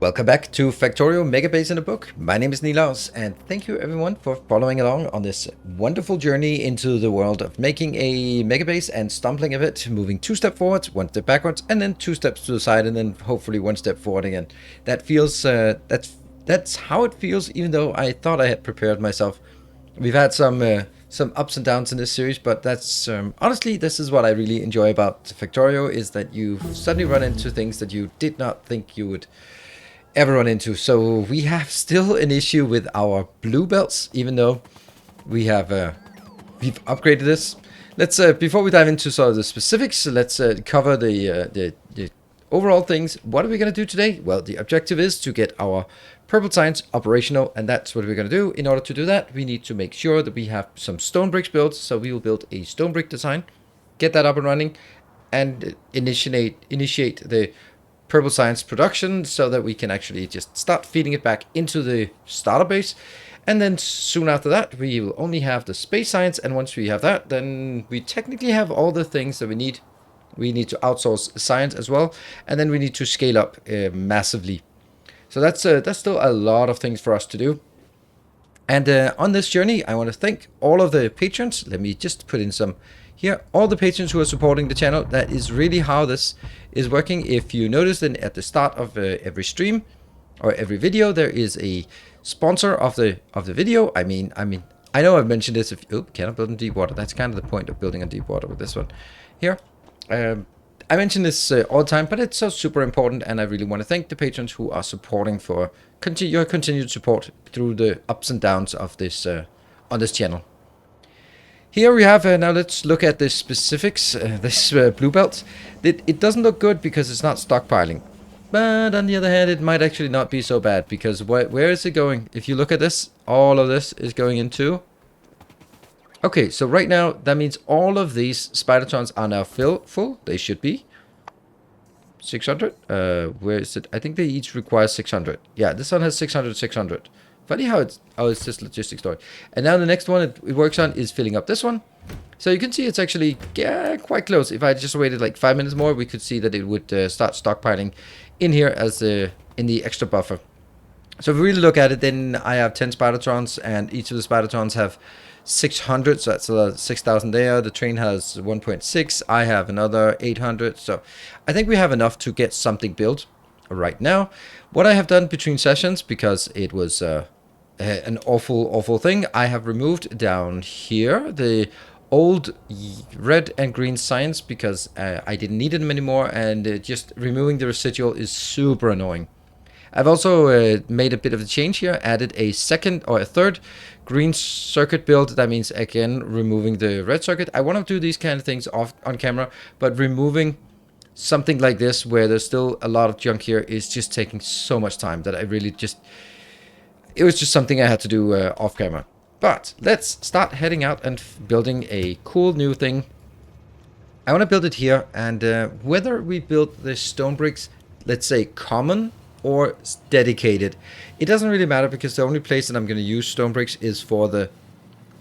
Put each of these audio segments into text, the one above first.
Welcome back to Factorio Megabase-In-A-Book. My name is Nilaus, and thank you everyone for following along on this wonderful journey into the world of making a megabase and stumbling a bit, moving 2 steps forwards, 1 step backwards, and then 2 steps to the side, and then hopefully 1 step forward again. That feels that's how it feels, even though I thought I had prepared myself. We've had some ups and downs in this series, but that's honestly, this is what I really enjoy about Factorio, is that you suddenly run into things that you did not think you would ever run into. So we have still an issue with our blue belts, even though we have we've upgraded this. Let's before we dive into sort of the specifics, let's cover the overall things. What are we going to do today? Well, the objective is to get our purple signs operational, and that's what we're going to do. In order to do that, we need to make sure that we have some stone bricks built. So we will build a stone brick design, get that up and running, and initiate the purple science production so that we can actually just start feeding it back into the starter base. And then soon after that, we will only have the space science. And once we have that, then we technically have all the things that we need. We need to outsource science as well. And then we need to scale up massively. So that's still a lot of things for us to do. And on this journey, I want to thank all of the patrons. Let me just put in some here. All the patrons who are supporting the channel. That is really how this is working. If you notice, then at the start of every stream or every video, there is a sponsor of the video. I mean, I know I've mentioned this. Cannot build in deep water. That's kind of the point of building in deep water with this one here. I mention this all the time, but it's so super important, and I really want to thank the patrons who are supporting for your continued support through the ups and downs of this on this channel. Here we have, now let's look at the specifics, this blue belt. It doesn't look good because it's not stockpiling. But on the other hand, it might actually not be so bad, because where is it going? If you look at this, all of this is going into... Okay, so right now, that means all of these spidertrons are now full. They should be. 600? Where is it? I think they each require 600. Yeah, this one has 600, 600. Funny how it's just logistics story. And now the next one it works on is filling up this one. So you can see it's actually quite close. If I just waited like 5 minutes more, we could see that it would start stockpiling in here as in the extra buffer. So if we really look at it, then I have 10 spidertrons, and each of the spidertrons have 600, so that's 6,000 there. The train has 1.6. I have another 800. So I think we have enough to get something built right now. What I have done between sessions, because it was an awful thing, I have removed down here the old red and green signs because I didn't need them anymore, and just removing the residual is super annoying. I've also made a bit of a change here, added a second or a third green circuit build. That means, again, removing the red circuit. I want to do these kind of things off on camera, but removing something like this where there's still a lot of junk here is just taking so much time that I really just... It was just something I had to do off camera. But let's start heading out and building a cool new thing. I want to build it here, and whether we build the stone bricks, let's say common or dedicated, it doesn't really matter, because the only place that I'm going to use stone bricks is for the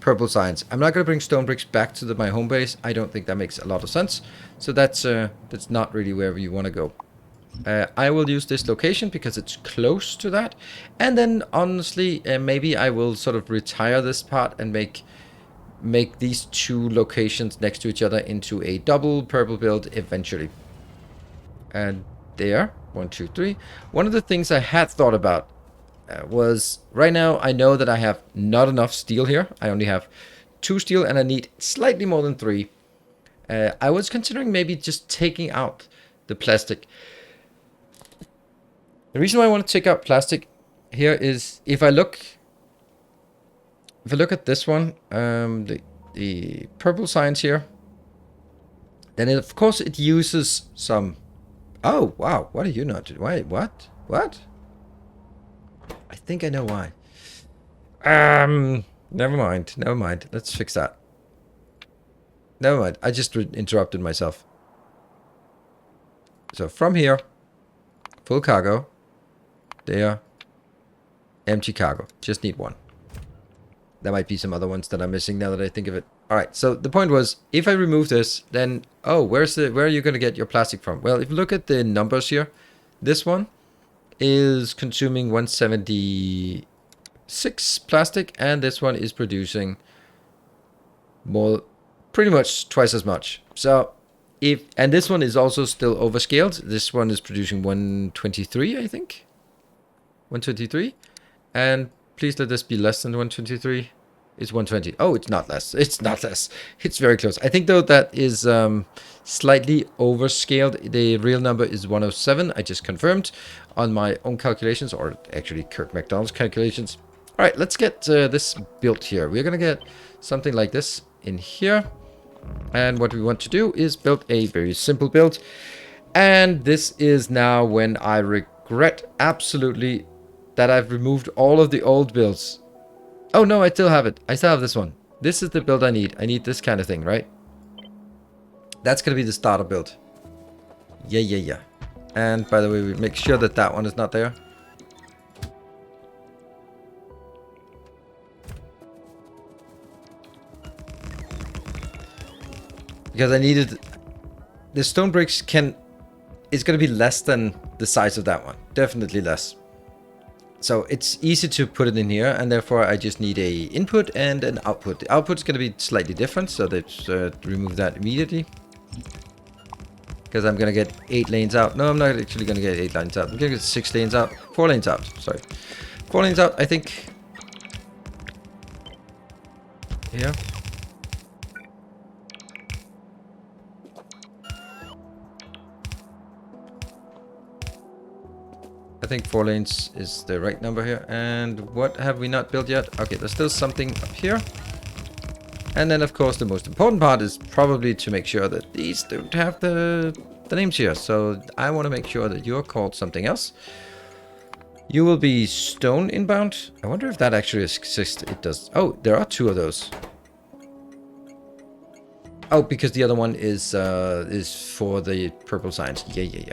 purple signs. I'm not going to bring stone bricks back to my home base. I don't think that makes a lot of sense. So that's not really where you want to go. I will use this location because it's close to that, and then honestly, maybe I will sort of retire this part and make these two locations next to each other into a double purple build eventually. And there, 1, 2, 3. One of the things I had thought about was, right now I know that I have not enough steel here. I only have 2 steel, and I need slightly more than 3. I was considering maybe just taking out the plastic. The reason why I want to take out plastic here is, if I look at this one, the purple signs here, then of course it uses some... Oh, wow. What are you not doing? Why? What? What? I think I know why. Never mind. Never mind. Let's fix that. Never mind. I just interrupted myself. So from here, full cargo. There. Empty cargo. Just need 1. There might be some other ones that I'm missing now that I think of it. Alright, so the point was, if I remove this, then... Oh, where are you going to get your plastic from? Well, if you look at the numbers here, this one is consuming 176 plastic, and this one is producing more, pretty much twice as much. So and this one is also still overscaled. This one is producing 123, I think. 123. And please let this be less than 123. It's 120. Oh, it's not less. It's not less. It's very close. I think, though, that is slightly overscaled. The real number is 107. I just confirmed on my own calculations, or actually Kirk McDonald's calculations. All right, let's get this built here. We're going to get something like this in here. And what we want to do is build a very simple build. And this is now when I regret absolutely that I've removed all of the old builds. Oh no, I still have it. I still have this one. This is the build I need. I need this kind of thing, right? That's going to be the starter build. Yeah. And by the way, we make sure that that one is not there. Because I needed... The stone bricks is going to be less than the size of that one. Definitely less. So it's easy to put it in here, and therefore I just need a input and an output. The output is going to be slightly different, so let's remove that immediately. Because I'm going to get 8 lanes out. No, I'm not actually going to get 8 lanes out. I'm going to get 6 lanes out. 4 lanes out, sorry. 4 lanes out, I think. Here. I think 4 lanes is the right number here. And what have we not built yet? Okay, there's still something up here. And then, of course, the most important part is probably to make sure that these don't have the names here. So I want to make sure that you're called something else. You will be stone inbound. I wonder if that actually exists. It does. Oh, there are 2 of those. Oh, because the other one is for the purple signs. Yeah.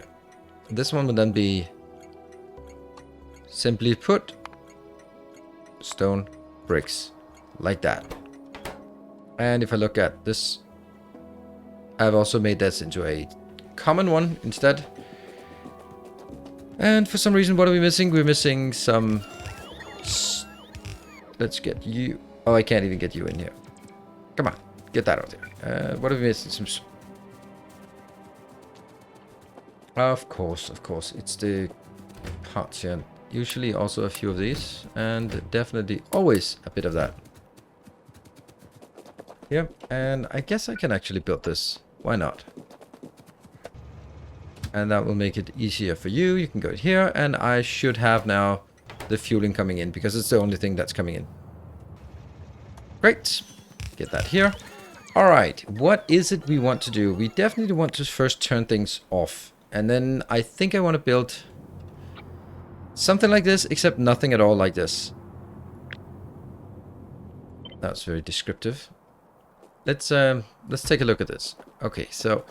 This one would then be... Simply put, stone bricks, like that. And if I look at this, I've also made this into a common one instead. And for some reason, what are we missing? We're missing some... Let's get you... Oh, I can't even get you in here. Come on, get that out there. What are we missing? Some... Of course, it's the parts here. Usually also a few of these, and definitely always a bit of that. Yep, and I guess I can actually build this. Why not? And that will make it easier for you. You can go here, and I should have now the fueling coming in, because it's the only thing that's coming in. Great. Get that here. All right, what is it we want to do? We definitely want to first turn things off. And then I think I want to build... something like this, except nothing at all like this. That's very descriptive. Let's take a look at this. Okay, so...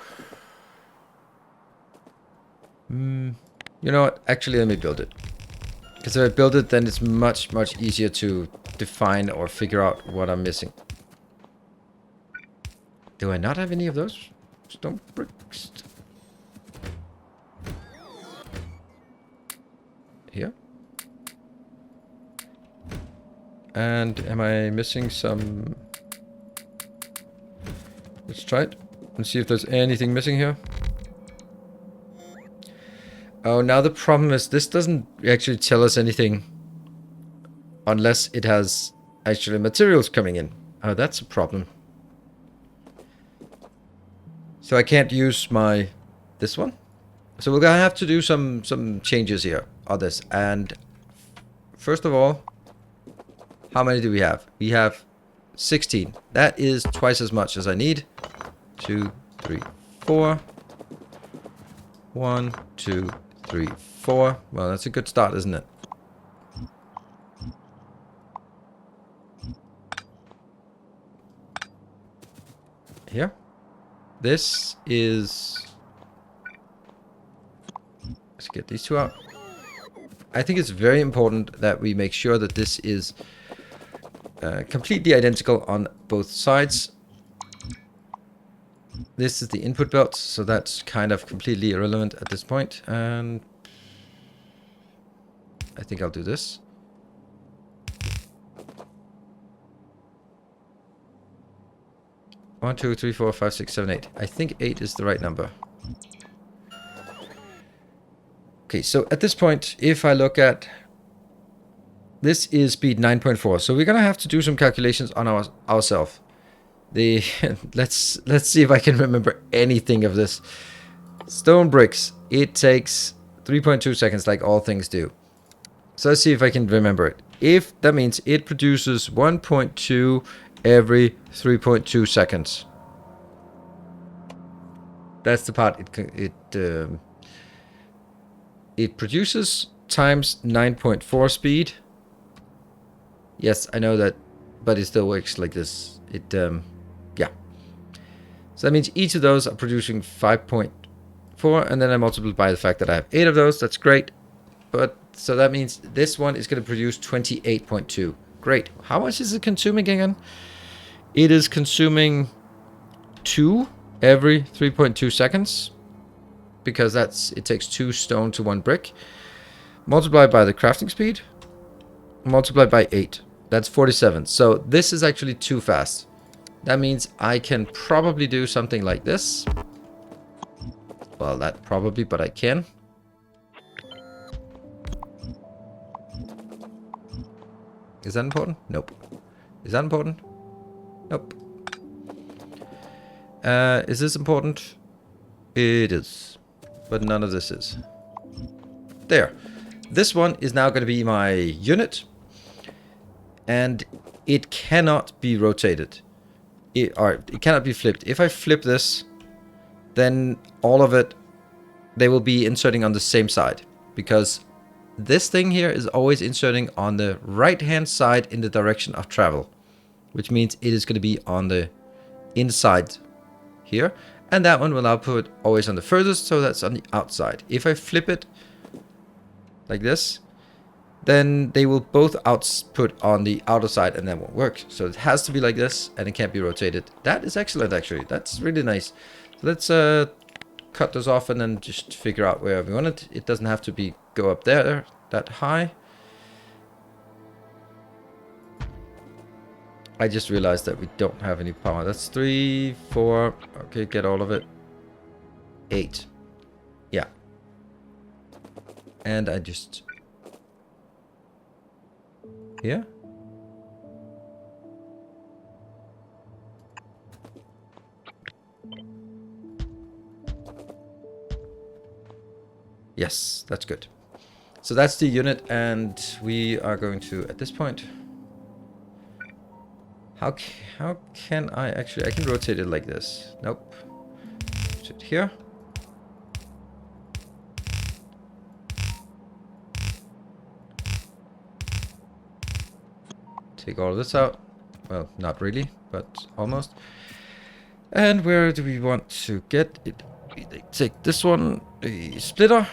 you know what? Actually, let me build it. Because if I build it, then it's much easier to define or figure out what I'm missing. Do I not have any of those stone bricks? Here. And am I missing some... Let's try it and see if there's anything missing here. Oh, now the problem is this doesn't actually tell us anything unless it has actually materials coming in. Oh, that's a problem. So I can't use this one. So we're gonna have to do some changes here on this. And first of all, how many do we have? We have 16. That is twice as much as I need. 2, 3, 4. 1, 2, 3, 4. Well, that's a good start, isn't it? Here. This is... Let's get these 2 out. I think it's very important that we make sure that this is completely identical on both sides. This is the input belt, so that's kind of completely irrelevant at this point. And I think I'll do this. One, two, three, four, five, six, seven, eight. I think 8 is the right number. Okay, so at this point, if I look at... This is speed 9.4, so we're gonna have to do some calculations on ourselves. Let's see if I can remember anything of this. Stone bricks. It takes 3.2 seconds, like all things do. So let's see if I can remember it. If that means it produces 1.2 every 3.2 seconds. That's the part it produces times 9.4 speed. Yes, I know that, but it still works like this. Yeah. So that means each of those are producing 5.4, and then I multiply by the fact that I have 8 of those. That's great. But so that means this one is going to produce 28.2. Great. How much is it consuming again? It is consuming 2 every 3.2 seconds, because it takes 2 stone to 1 brick. Multiplied by the crafting speed. Multiplied by 8. That's 47. So this is actually too fast. That means I can probably do something like this. Well, not probably, but I can. Is that important? Nope. Is that important? Nope. Is this important? It is. But none of this is. There. This one is now going to be my unit. And it cannot be rotated. It cannot be flipped. If I flip this, then all of it, they will be inserting on the same side. Because this thing here is always inserting on the right-hand side in the direction of travel. Which means it is going to be on the inside here. And that one will output always on the furthest, so that's on the outside. If I flip it like this, then they will both output on the outer side, and that won't work. So it has to be like this, and it can't be rotated. That is excellent, actually. That's really nice. So let's cut this off and then just figure out where we want it. It doesn't have to go up there that high. I just realized that we don't have any power. That's 3, 4. Okay, get all of it. 8. Yeah. And I just... Here? Yes, that's good. So that's the unit, and we are going to, at this point... How can I actually... I can rotate it like this. Nope. Put it here. Take all of this out. Well, not really, but almost. And where do we want to get it? We take this one, the splitter.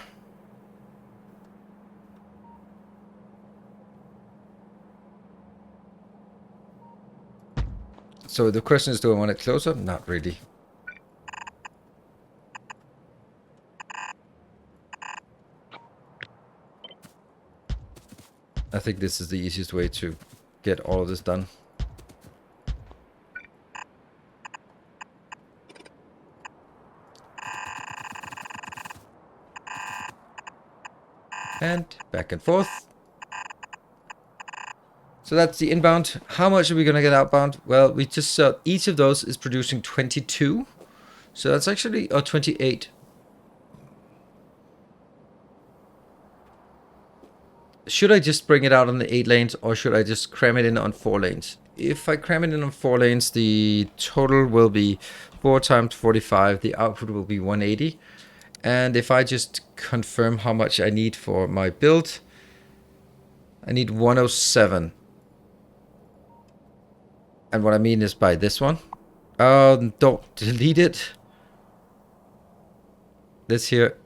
So the question is, do I want it closer? Not really. I think this is the easiest way to get all of this done. And back and forth. So that's the inbound. How much are we going to get outbound? Well, we just saw each of those is producing 22. So that's actually, 28. Should I just bring it out on the 8 lanes, or should I just cram it in on 4 lanes? If I cram it in on 4 lanes, the total will be 4 times 45. The output will be 180. And if I just confirm how much I need for my build, I need 107. And what I mean is by this one. Don't delete it. This here,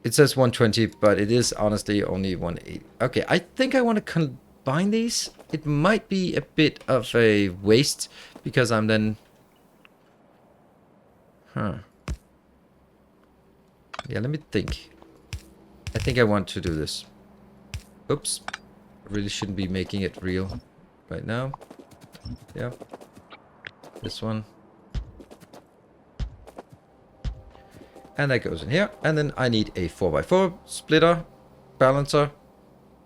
it says 120, but it is honestly only 180. Okay, I think I want to combine these. It might be a bit of a waste, because I'm then... Yeah, let me think. I think I want to do this. Oops. I really shouldn't be making it real right now. Yeah. This one. And that goes in here. And then I need a 4x4 splitter, balancer,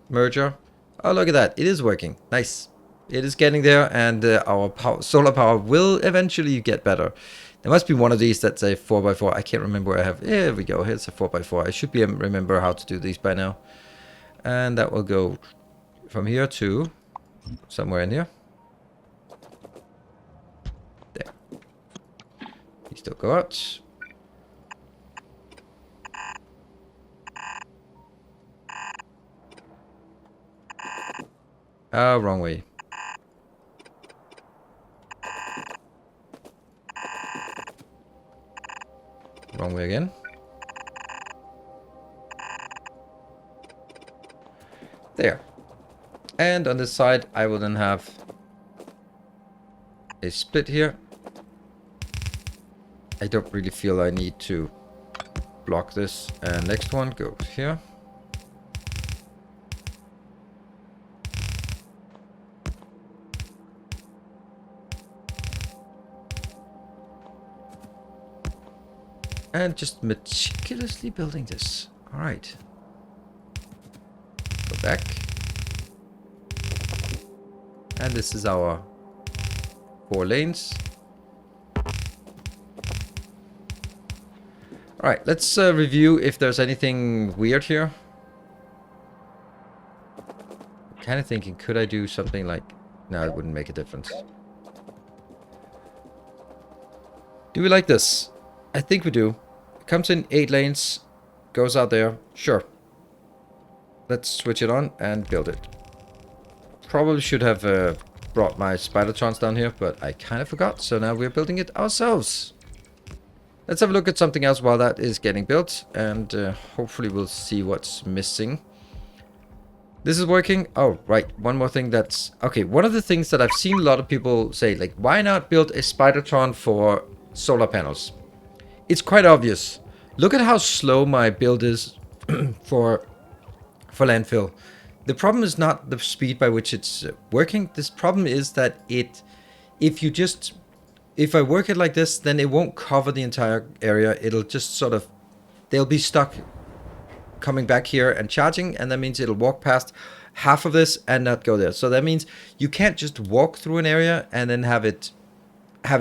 merger. Oh, look at that. It is working. Nice. It is getting there, and our solar power will eventually get better. There must be one of these that's a 4x4. I can't remember where I have. Here we go. Here's a 4x4. I should be remember how to do these by now. And that will go from here to somewhere in here. There. These still go out. Wrong way. Wrong way again. There. And on this side, I will then have a split here. I don't really feel I need to block this. And next one goes here. And just meticulously building this. All right. Go back. And this is our 4 lanes. All right, let's review if there's anything weird here. I'm kind of thinking, could I do something like... No, it wouldn't make a difference. Do we like this? I think we do. It comes in 8 lanes, goes out there. Sure. Let's switch it on and build it. Probably should have brought my spidertrons down here, but I kind of forgot. So now we're building it ourselves. Let's have a look at something else while that is getting built, and hopefully we'll see what's missing. This is working. Oh, right. One more thing that's... Okay, one of the things that I've seen a lot of people say, like, why not build a spidertron for solar panels? It's quite obvious. Look at how slow my build is for landfill. The problem is not the speed by which it's working. This problem is that if I work it like this, then it won't cover the entire area. It'll just sort of, they'll be stuck coming back here and charging, and that means it'll walk past half of this and not go there. So that means you can't just walk through an area and then have it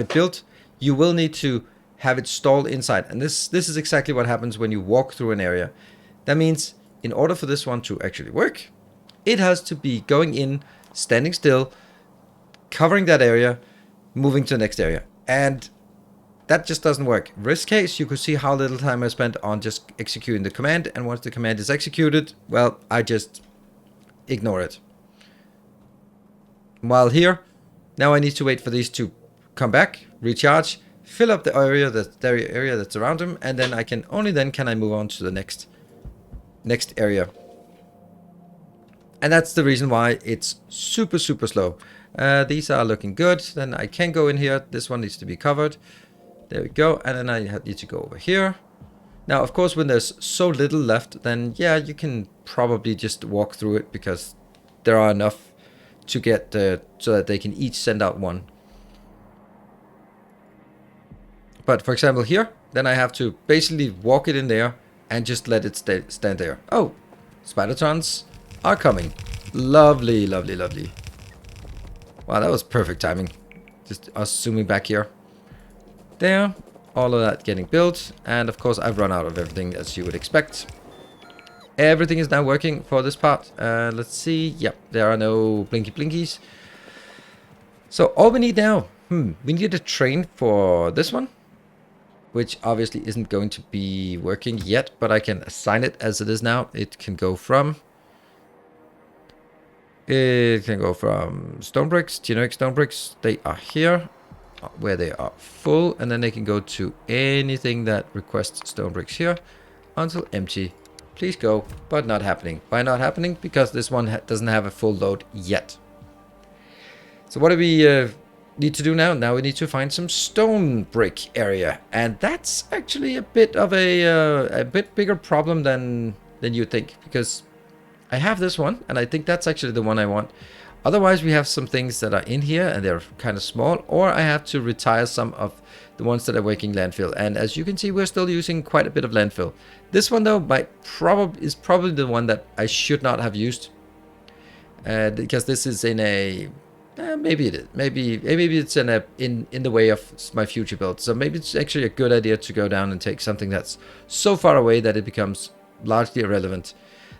built. You will need to have it stalled inside. And this is exactly what happens when you walk through an area. That means in order for this one to actually work, it has to be going in, standing still, covering that area, moving to the next area. And that just doesn't work. Worst case, you could see how little time I spent on just executing the command. And once the command is executed, well, I just ignore it. While here, now I need to wait for these to come back, recharge, fill up the area that's around them, and then only then can I move on to the next area. And that's the reason why it's super slow. These are looking good. Then I can go in here. This one needs to be covered. There we go. And then I need to go over here. Now, of course, when there's so little left, then yeah, you can probably just walk through it because there are enough to get so that they can each send out one. But for example here, then I have to basically walk it in there and just let it stand there. Oh, spidertrons are coming. Lovely, lovely, lovely. Wow, that was perfect timing. Just us zooming back here. There, all of that getting built. And of course, I've run out of everything as you would expect. Everything is now working for this part. Let's see. Yep, there are no blinky blinkies. So all we need now, we need a train for this one, which obviously isn't going to be working yet, but I can assign it as it is now. It can go from stone bricks, generic stone bricks. They are here where they are full, and then they can go to anything that requests stone bricks here until empty. Please go, but not happening. Why not happening? Because this one doesn't have a full load yet. So what do we need to do now? Now we need to find some stone brick area, and that's actually a bit of a bit bigger problem than you think, because I have this one, and I think that's actually the one I want. Otherwise, we have some things that are in here, and they're kind of small, or I have to retire some of the ones that are working landfill. And as you can see, we're still using quite a bit of landfill. This one, though, is probably the one that I should not have used. Because this is in a... maybe it is. Maybe it's in the way of my future build. So maybe it's actually a good idea to go down and take something that's so far away that it becomes largely irrelevant.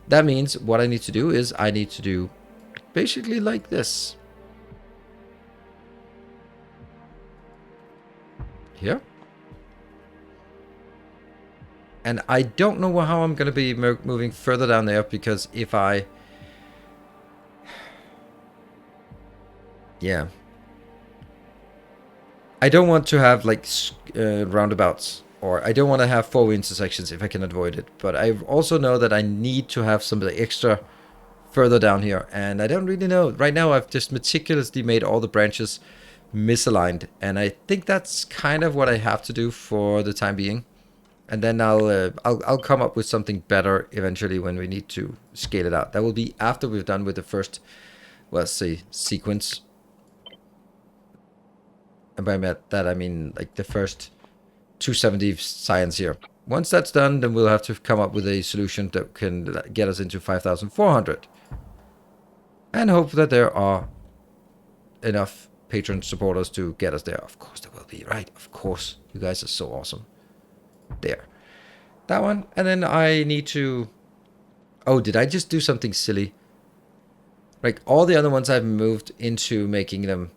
That means what I need to do is I need to do basically like this. Here. And I don't know how I'm going to be moving further down there, because if I... Yeah. I don't want to have like roundabouts, or I don't want to have four-way intersections if I can avoid it. But I also know that I need to have some extra further down here, and I don't really know. Right now I've just meticulously made all the branches misaligned, and I think that's kind of what I have to do for the time being. And then I'll come up with something better eventually when we need to scale it out. That will be after we've done with the first, well, let's say, sequence. And by that I mean like the first 270 science here. Once that's done, then we'll have to come up with a solution that can get us into 5,400. And hope that there are enough patron supporters to get us there. Of course there will be, right? Of course. You guys are so awesome. There. That one. And then I need to... Oh, did I just do something silly? Like all the other ones I've moved into making them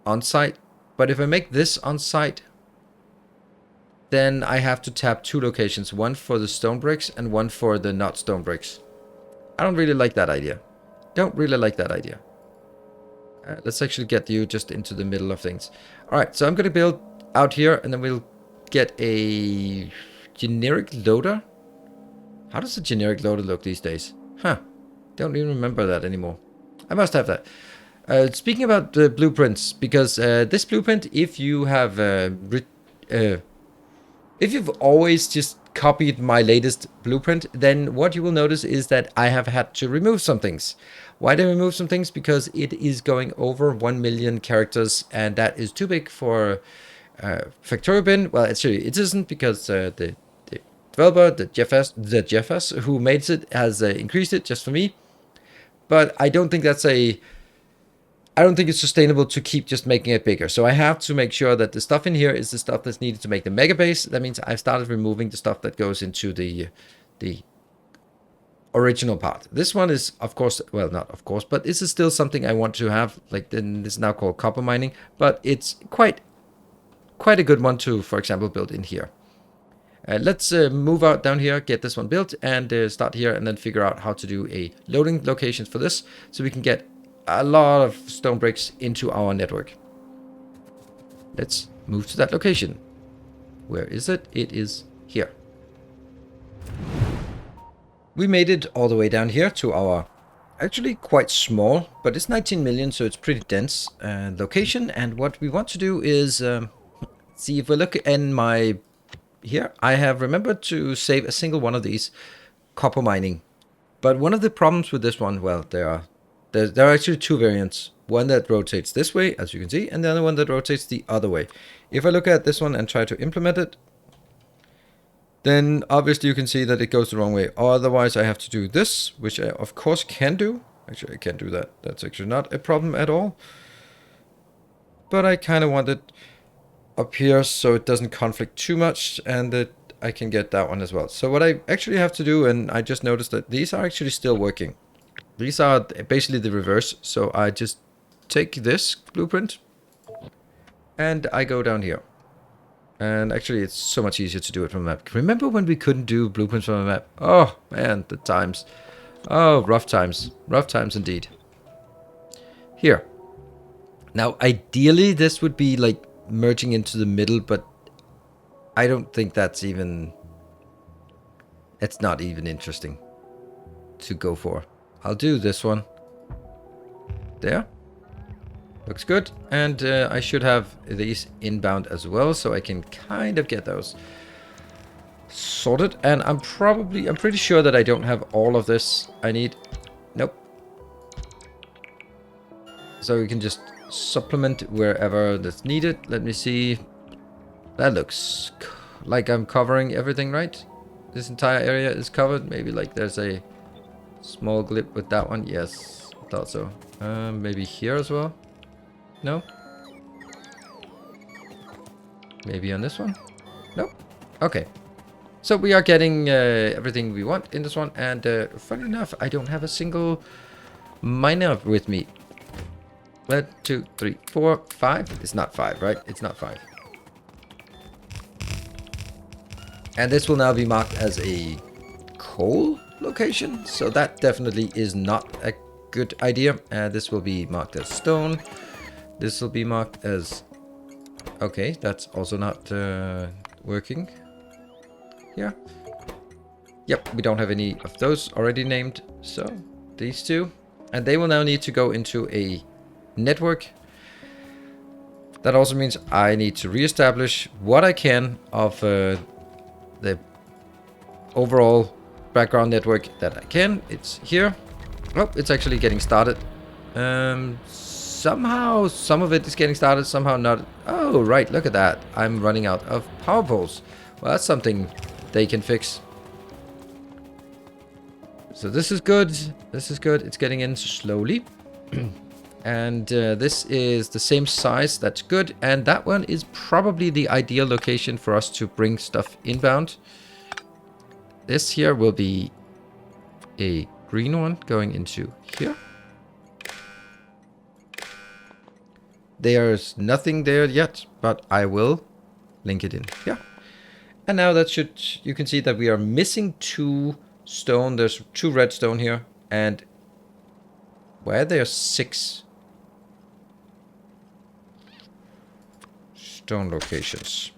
on-site. But if I make this on-site, then I have to tap two locations. One for the stone bricks and one for the not stone bricks. I don't really like that idea. Don't really like that idea. Let's actually get you just into the middle of things. Alright, so I'm going to build out here, and then we'll get a generic loader. How does a generic loader look these days? Huh. Don't even remember that anymore. I must have that. Speaking about the blueprints, because this blueprint, if you have... if you've always just copied my latest blueprint, then what you will notice is that I have had to remove some things. Why did I remove some things? Because it is going over 1 million characters, and that is too big for Factorio bin. Well, actually, it isn't, because the developer, the Jeffers, who made it, has increased it just for me. But I don't think that's I don't think it's sustainable to keep just making it bigger. So I have to make sure that the stuff in here is the stuff that's needed to make the megabase. That means I've started removing the stuff that goes into the original part. This one is, of course, well, not of course, but this is still something I want to have. Like, then this is now called copper mining, but it's quite a good one to, for example, build in here. Let's move out down here, get this one built, and start here, and then figure out how to do a loading locations for this, so we can get a lot of stone bricks into our network. Let's move to that location. Where is it? It is here. We made it all the way down here to our actually quite small, but it's 19 million, so it's pretty dense location. And what we want to do is see if we look in my... Here, I have remembered to save a single one of these copper mining. But one of the problems with this one, well, there are actually two variants. One that rotates this way, as you can see, and the other one that rotates the other way. If I look at this one and try to implement it, then obviously you can see that it goes the wrong way. Otherwise, I have to do this, which I of course can do. Actually, I can't do that. That's actually not a problem at all. But I kind of want it up here so it doesn't conflict too much, and that I can get that one as well. So what I actually have to do, and I just noticed that these are actually still working. These are basically the reverse. So I just take this blueprint and I go down here. And actually it's so much easier to do it from a map. Remember when we couldn't do blueprints from a map? Oh man, the times. Oh, rough times. Rough times indeed. Here. Now ideally this would be like merging into the middle, but I don't think that's even... It's not even interesting to go for. I'll do this one. There. Looks good. And I should have these inbound as well, so I can kind of get those. sorted. And I'm pretty sure that I don't have all of this I need. Nope. So we can just supplement wherever that's needed. Let me see. That looks like I'm covering everything, right? This entire area is covered. Maybe like there's a small glip with that one. Yes, I thought so. Maybe here as well. No? Maybe on this one? Nope. Okay. So we are getting everything we want in this one. And funny enough, I don't have a single miner with me. 1, 2, 3, 4, 5. It's not 5, right? It's not 5. And this will now be marked as a coal location. So that definitely is not a good idea. This will be marked as stone. This will be marked as... Okay, that's also not working. Here. Yep, we don't have any of those already named. So these two. And they will now need to go into a network. That also means I need to reestablish what I can of the overall background network that I can. It's here. Oh, it's actually getting started. Somehow some of it is getting started, somehow not. Oh, right, look at that. I'm running out of power poles. Well, that's something they can fix. So this is good. This is good. It's getting in slowly. And this is the same size. That's good. And that one is probably the ideal location for us to bring stuff inbound. This here will be a green one going into here. There's nothing there yet, but I will link it in here. And now that should, you can see that we are missing 2 stone. There's 2 redstone here. And where there's 6 stone locations.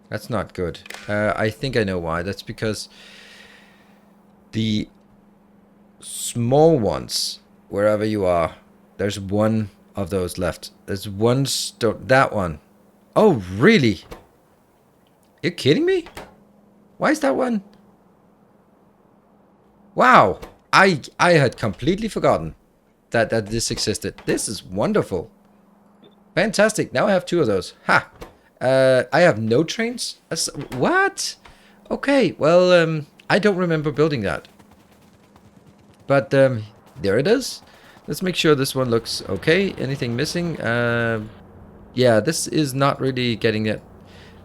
That's not good. I think I know why. That's because the small ones, wherever you are, there's 1 of those left. There's 1 stone. That one. Oh, really? You're kidding me? Why is that one? Wow. I had completely forgotten that this existed. This is wonderful. Fantastic. Now I have 2 of those. Ha. I have no trains? What? Okay, well, I don't remember building that. But there it is. Let's make sure this one looks okay. Anything missing? Yeah, this is not really getting it.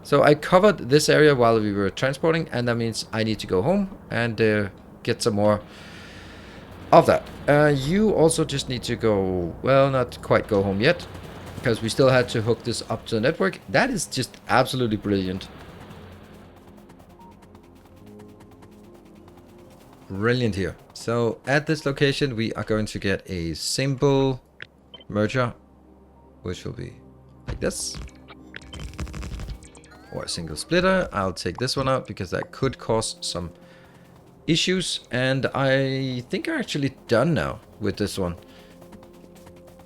So I covered this area while we were transporting, and that means I need to go home and get some more of that. You also just need to go, well, not quite go home yet, because we still had to hook this up to the network. That is just absolutely brilliant. Brilliant here. So at this location, we are going to get a simple merger, which will be like this. Or a single splitter. I'll take this one out because that could cause some issues. And I think I'm actually done now with this one.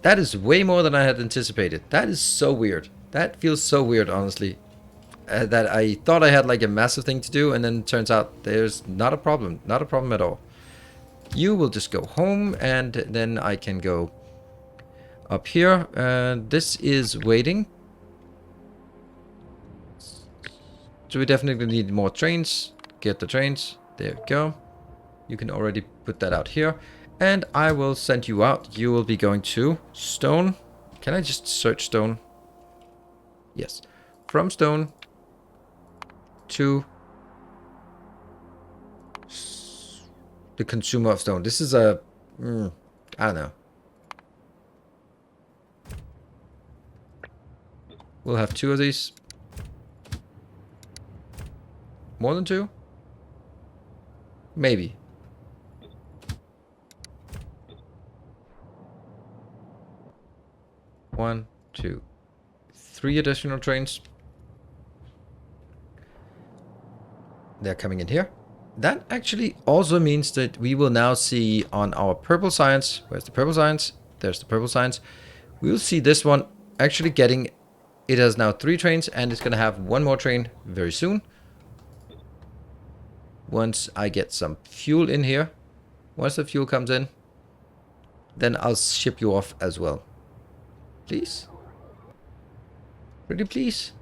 That is way more than I had anticipated. That is so weird. That feels so weird, honestly. That I thought I had like a massive thing to do, and then it turns out there's not a problem. Not a problem at all. You will just go home, and then I can go up here. This is waiting. So we definitely need more trains. Get the trains. There we go. You can already put that out here. And I will send you out. You will be going to stone. Can I just search stone? Yes. From stone to the consumer of stone. This is a... I don't know. We'll have 2 of these. More than 2? Maybe. One, 2, 3 additional trains. They're coming in here. That actually also means that we will now see on our purple science. Where's the purple science? There's the purple science. We'll see this one actually getting... It has now 3 trains, and it's going to have 1 more train very soon. once I get some fuel in here. Once the fuel comes in, then I'll ship you off as well. Please? Pretty please?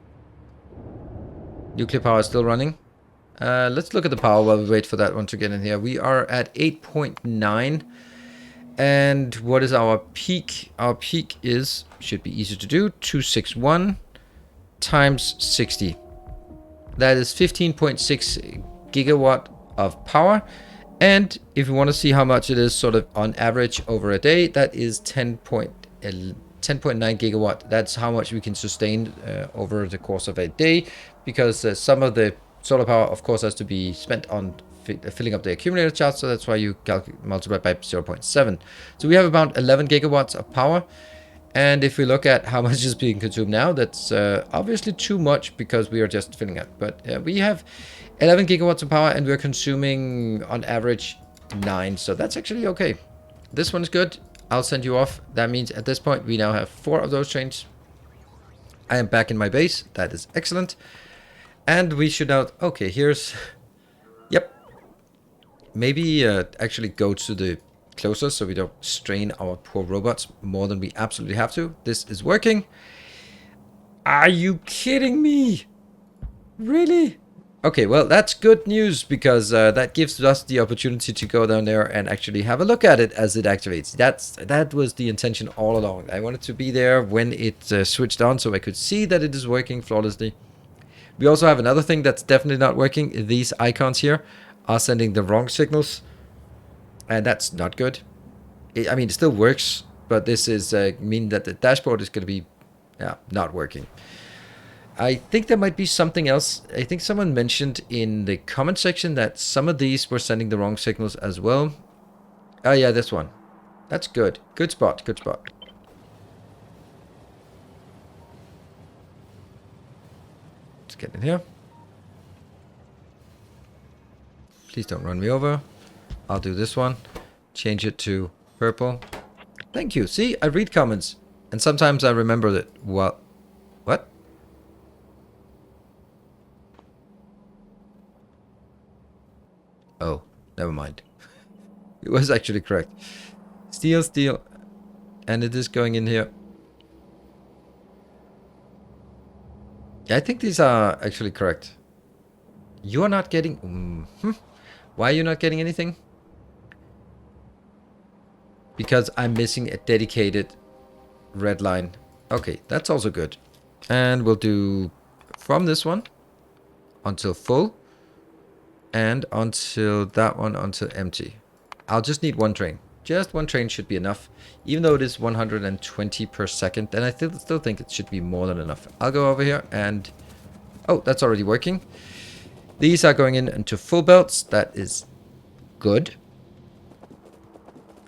Nuclear power is still running. Let's look at the power while we wait for that one to get in here. We are at 8.9. And what is our peak? Our peak is, should be easy to do, 261 times 60. That is 15.6 gigawatt of power. And if you want to see how much it is sort of on average over a day, that is 10.9 gigawatt. That's how much we can sustain over the course of a day, because some of the solar power, of course, has to be spent on filling up the accumulator charge. So that's why you multiply by 0.7. So we have about 11 gigawatts of power. And if we look at how much is being consumed now, that's obviously too much because we are just filling up. But we have 11 gigawatts of power and we're consuming on average 9. So that's actually okay. This one is good. I'll send you off. That means at this point we now have 4 of those trains. I am back in my base. That is excellent. And we should now... Okay, here's... Yep. Maybe actually go to the closer so we don't strain our poor robots more than we absolutely have to. This is working. Are you kidding me? Really? Okay, well, that's good news because that gives us the opportunity to go down there and actually have a look at it as it activates. That was the intention all along. I wanted to be there when it switched on so I could see that it is working flawlessly. We also have another thing that's definitely not working. These icons here are sending the wrong signals. And that's not good. I mean, it still works, but this is mean that the dashboard is going to be not working. I think there might be something else. I think someone mentioned in the comment section that some of these were sending the wrong signals as well. Oh yeah, this one. That's good. Good spot. Good spot. Let's get in here. Please don't run me over. I'll do this one. Change it to purple. Thank you. See, I read comments. And sometimes I remember that. What? Oh, never mind. It was actually correct. Steel, steel. And it is going in here. Yeah, I think these are actually correct. You are not getting... Why are you not getting anything? Because I'm missing a dedicated red line. Okay, that's also good. And we'll do from this one until full. And until that one until empty. I'll just need one train. Just one train should be enough. Even though it is 120 per second. Then I still think it should be more than enough. I'll go over here and... Oh, that's already working. These are going into full belts. That is good.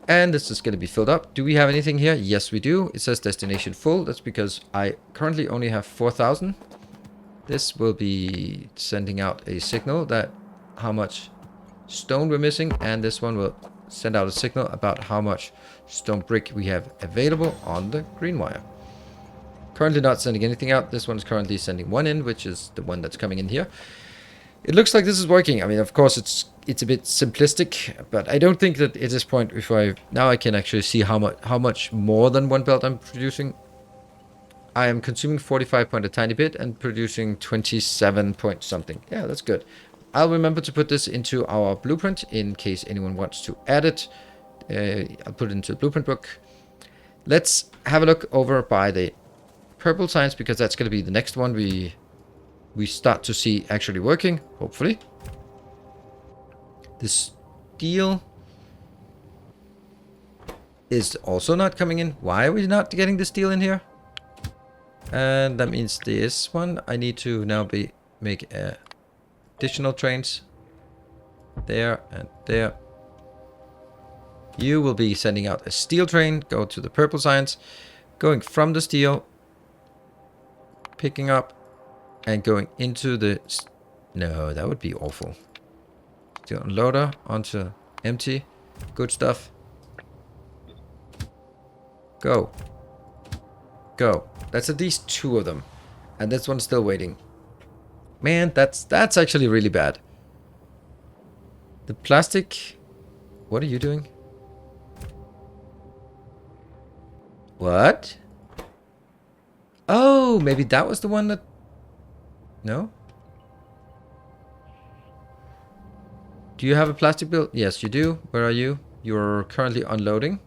And this is going to be filled up. Do we have anything here? Yes, we do. It says destination full. That's because I currently only have 4,000. This will be sending out a signal that how much stone we're missing. And this one will send out a signal about how much stone brick we have available on the green wire. Currently not sending anything out. This one is currently sending one in, which is the one that's coming in here. It looks like this is working. I mean, of course, it's a bit simplistic, but I don't think that at this point, now I can actually see how much more than one belt I'm producing. I am consuming 45 point a tiny bit and producing 27 point something. Yeah, that's good. I'll remember to put this into our blueprint in case anyone wants to add it. I'll put it into the blueprint book. Let's have a look over by the purple signs because that's going to be the next one we start to see actually working, hopefully. The steel is also not coming in. Why are we not getting the steel in here? And that means this one, I need to now make additional trains. There and there. You will be sending out a steel train. Go to the purple signs. Going from the steel. Picking up. And going into the... No, that would be awful. Steel unloader onto empty. Good stuff. Go. Go. That's at least 2 of them. And this one's still waiting. Man, that's actually really bad. The plastic... What are you doing? What? Oh, maybe that was the one that... No? Do you have a plastic build? Yes, you do. Where are you? You're currently unloading.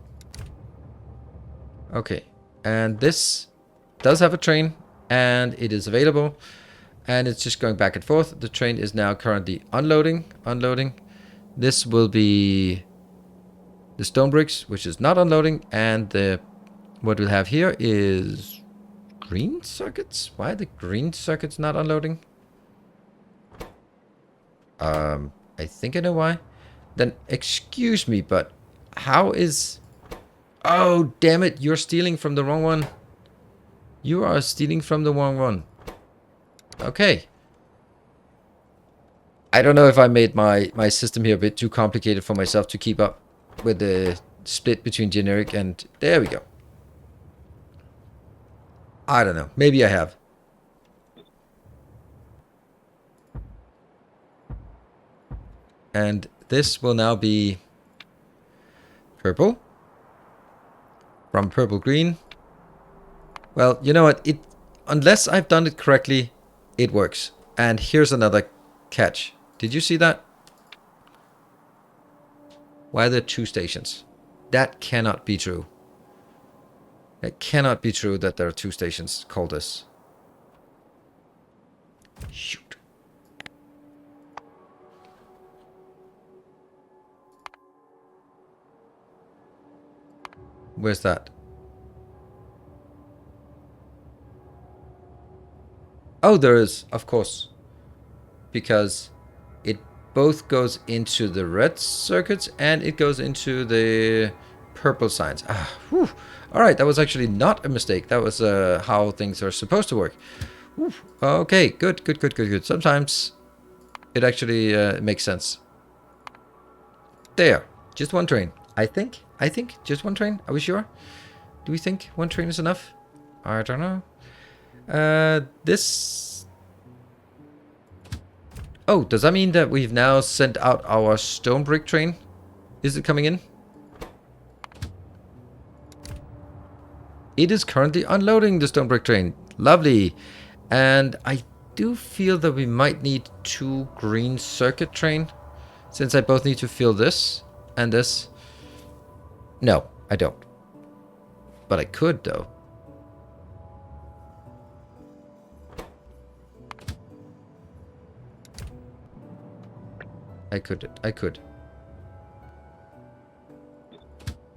Okay. And this does have a train, and it is available. And it's just going back and forth. The train is now currently unloading. This will be the stone bricks, which is not unloading. And what we'll have here is green circuits. Why are the green circuits not unloading? I think I know why. Then excuse me, but how is... Oh, damn it. You're stealing from the wrong one. You are stealing from the wrong one. Okay. I don't know if I made my system here a bit too complicated for myself to keep up with the split between generic and... There we go. I don't know. Maybe I have. And this will now be purple. From purple green. Well, you know what? Unless I've done it correctly, it works. And here's another catch. Did you see that? Why are there 2 stations? That cannot be true. It cannot be true that there are 2 stations called this. Shoot. Where's that? Oh, there is, of course. Because it both goes into the red circuits and it goes into the purple signs. Ah, whew. All right, that was actually not a mistake. That was how things are supposed to work. Whew. Okay, good. Sometimes it actually makes sense. There, just 1 train. I think just 1 train. Are we sure? Do we think 1 train is enough? I don't know. This... Oh, does that mean that we've now sent out our stone brick train? Is it coming in? It is currently unloading the stone brick train. Lovely. And I do feel that we might need 2 green circuit train. Since I both need to fill this and this. No, I don't. But I could, though. I could.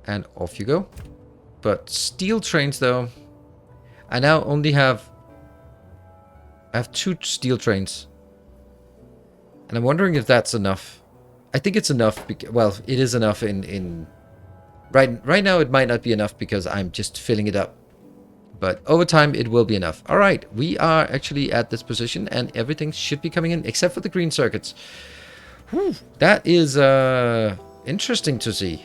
And off you go. But steel trains, though. I now only have... I have 2 steel trains. And I'm wondering if that's enough. I think it's enough. Well, it is enough in... Right now, it might not be enough because I'm just filling it up. But over time, it will be enough. All right, we are actually at this position and everything should be coming in except for the green circuits. Whew, that is interesting to see.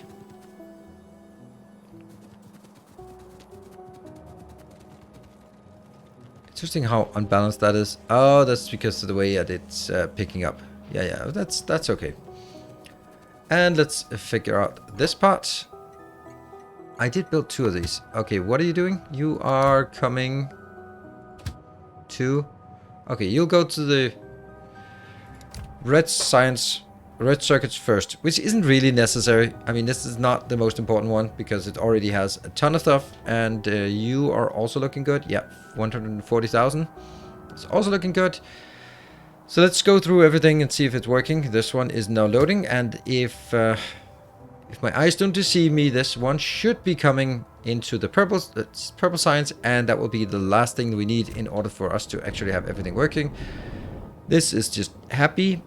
Interesting how unbalanced that is. Oh, that's because of the way that it's picking up. Yeah, that's okay. And let's figure out this part. I did build 2 of these. Okay, what are you doing? You are coming to... Okay, you'll go to the red circuits first, which isn't really necessary. I mean, this is not the most important one because it already has a ton of stuff. And you are also looking good. Yeah, 140,000. It's also looking good. So let's go through everything and see if it's working. This one is now loading, and if my eyes don't deceive me, this one should be coming into the purple signs, and that will be the last thing we need in order for us to actually have everything working. This is just happy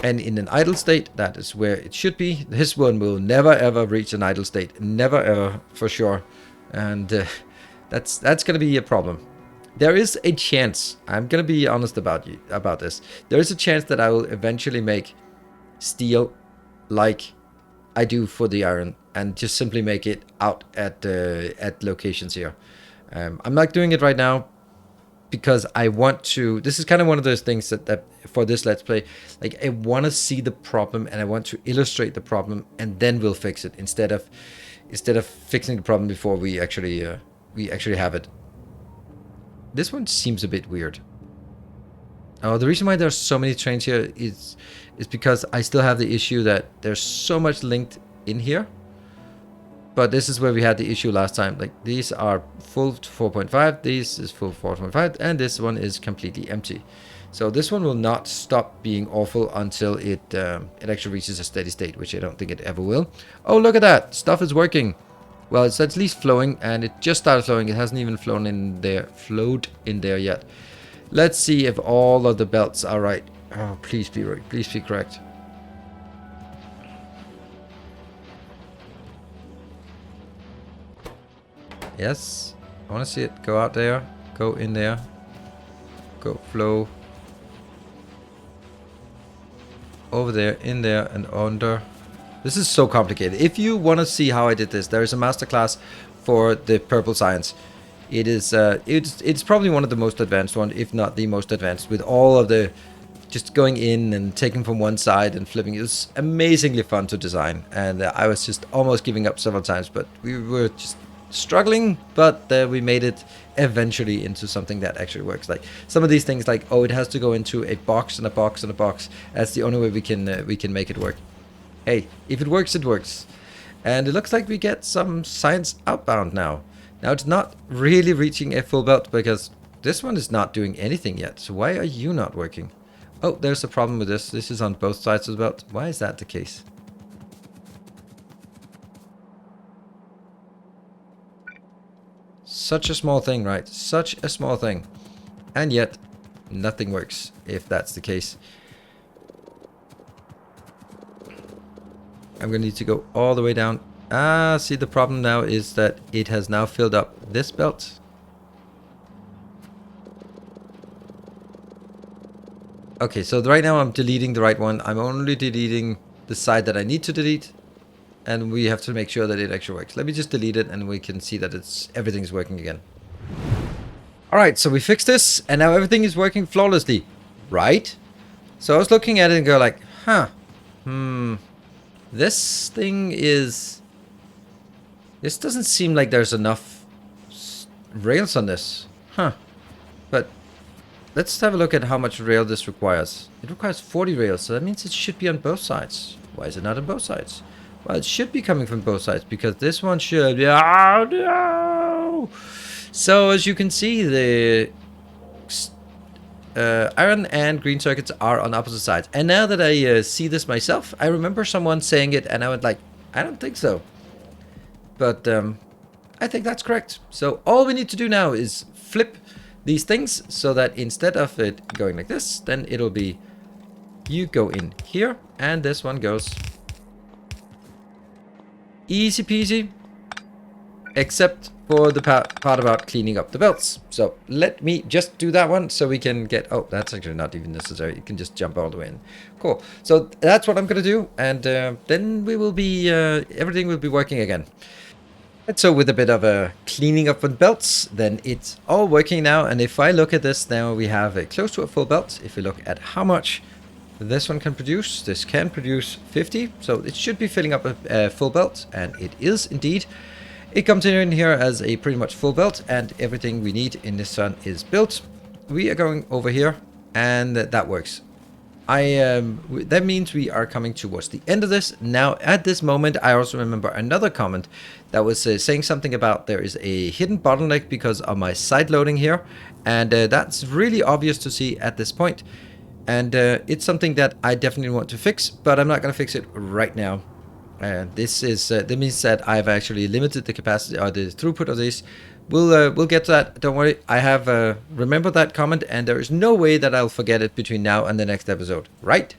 and in an idle state. That is where it should be. This one will never ever reach an idle state, never ever, for sure, and that's going to be a problem. There is a chance, I'm going to be honest about this. There is a chance that I will eventually make steel like I do for the iron and just simply make it out at locations here. I'm not doing it right now because I want to, this is kind of one of those things that for this Let's Play, like I want to see the problem and I want to illustrate the problem and then we'll fix it instead of fixing the problem before we actually have it. This one seems a bit weird. Oh, the reason why there's so many trains here is because I still have the issue that there's so much linked in here. But this is where we had the issue last time. Like these are full to 4.5, this is full 4.5, and this one is completely empty. So this one will not stop being awful until it actually reaches a steady state, which I don't think it ever will. Oh, look at that! Stuff is working. Well, it's at least flowing, and it just started flowing. It hasn't even flowed in there yet. Let's see if all of the belts are right. Oh, please be right. Please be correct. Yes, I want to see it. Go out there. Go in there. Go flow. Over there, in there, and under. This is so complicated. If you want to see how I did this, there is a masterclass for the purple science. It is it's probably one of the most advanced one, if not the most advanced, with all of the just going in and taking from one side and flipping. It was amazingly fun to design, and I was just almost giving up several times, but we were just struggling, but we made it eventually into something that actually works. Like some of these things, like, oh, it has to go into a box and a box and a box. That's the only way we can make it work. Hey, if it works, it works. And it looks like we get some science outbound now. Now it's not really reaching a full belt because this one is not doing anything yet. So why are you not working? Oh, there's a problem with this. This is on both sides of the belt. Why is that the case? Such a small thing, right? Such a small thing. And yet, nothing works if that's the case. I'm going to need to go all the way down. Ah, see, the problem now is that it has now filled up this belt. Okay, so right now I'm deleting the right one. I'm only deleting the side that I need to delete. And we have to make sure that it actually works. Let me just delete it and we can see that everything's working again. Alright, so we fixed this and now everything is working flawlessly. Right? So I was looking at it and go like, huh. This thing is... This doesn't seem like there's enough rails on this. Huh. But let's have a look at how much rail this requires. It requires 40 rails, so that means it should be on both sides. Why is it not on both sides? Well, it should be coming from both sides because this one should be... Oh, no! So as you can see, the iron and green circuits are on opposite sides. And now that I see this myself, I remember someone saying it and I went like, I don't think so. But I think that's correct. So all we need to do now is flip these things so that instead of it going like this, then it'll be you go in here and this one goes... Easy peasy, except for the part about cleaning up the belts. So let me just do that one so we can get... Oh, that's actually not even necessary. You can just jump all the way in. Cool. So that's what I'm going to do. And then we will be... everything will be working again. And so with a bit of a cleaning up of belts, then it's all working now. And if I look at this now, we have close to a full belt. If we look at how much... this one can produce. This can produce 50, so it should be filling up a full belt, and it is indeed. It comes in here as a pretty much full belt, and everything we need in this one is built. We are going over here, and that works. That means we are coming towards the end of this. Now, at this moment, I also remember another comment that was saying something about there is a hidden bottleneck because of my side loading here, and that's really obvious to see at this point. And it's something that I definitely want to fix, but I'm not going to fix it right now. This is that means that I've actually limited the capacity or the throughput of this. We'll get to that. Don't worry. I have remembered that comment, and there is no way that I'll forget it between now and the next episode. Right?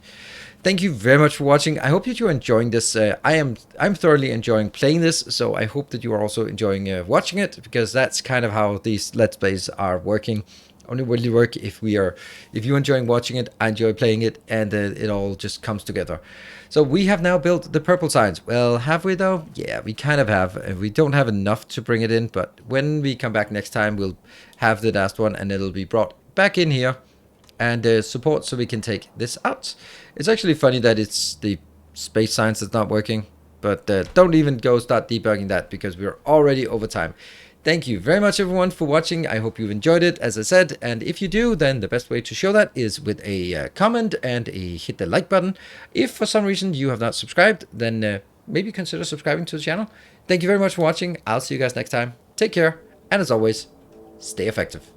Thank you very much for watching. I hope that you're enjoying this. I'm thoroughly enjoying playing this, so I hope that you are also enjoying watching it, because that's kind of how these Let's Plays are working. only really work if you're enjoying watching it, I enjoy playing it, and it all just comes together. So we have now built the purple signs. Well, have we though? Yeah, we kind of have. We don't have enough to bring it in, but when we come back next time, we'll have the last one, and it'll be brought back in here and support, so we can take this out. It's actually funny that it's the space signs that's not working, but don't even go start debugging that, because we're already over time. Thank you very much, everyone, for watching. I hope you've enjoyed it, as I said, and if you do, then the best way to show that is with a comment and hit the like button. If for some reason you have not subscribed, then maybe consider subscribing to the channel. Thank you very much for watching. I'll see you guys next time. Take care, and as always, stay effective.